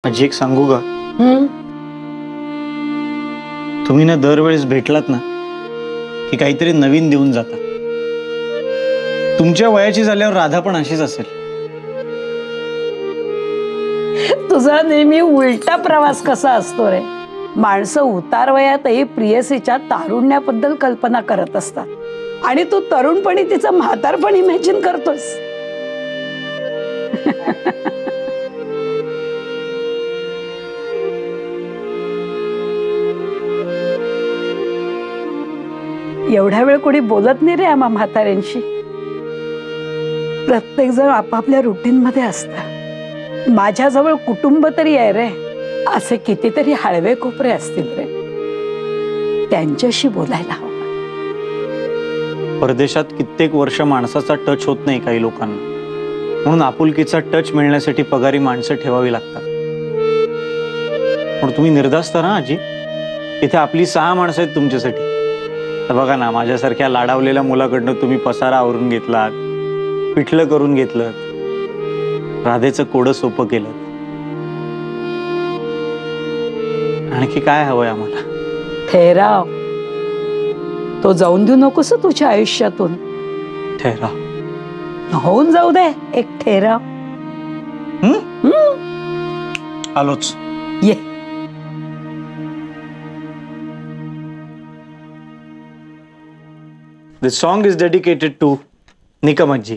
आजी एक सांगू का? तुम्ही ना दरवेळेस भेटलात ना की काहीतरी नवीन देऊन जाता. तुमच्या वयाची झाल्यावर राधा पण अशीच असेल. तुझा नेहमी उलटा प्रवास कसा असतो रे. माणसं उतार वयातही प्रियसीच्या तारुण्याबद्दल कल्पना करत असतात आणि तू तरुणपणी तिचं म्हातारपण इमॅजिन करतोस. एवढा वेळ कोणी बोलत नाही रे आम्हा म्हाताऱ्यांशी. प्रत्येक जण आपापल्या रुटीन मध्ये असतं. माझ्याजवळ कुटुंब तरी आहे रे. असे कितीतरी हळवे कोपरे असतील रे, त्यांच्याशी बोलायला हवं. परदेशात कित्येक वर्ष माणसाचा टच होत नाही काही लोकांना, म्हणून आपुलकीचा टच मिळण्यासाठी पगारी माणसं ठेवावी लागतात. पण तुम्ही निर्धास्त ना आजी. इथे आपली 6 माणसं आहेत तुमच्यासाठी. तर बघा ना, माझ्यासारख्या लाडावलेल्या मुलाकडनं तुम्ही पसारा आवरून घेतलात, पिठलं करून घेतलं, राधेचं कोडं सोपं केलं. आणखी काय हवंय आम्हाला? ठेराव तो जाऊन देऊ नकोस तुझ्या आयुष्यातून. ठेराव होऊन जाऊ दे एक ठेराव. आलोच. ये. This song is dedicated to Nikam Aji.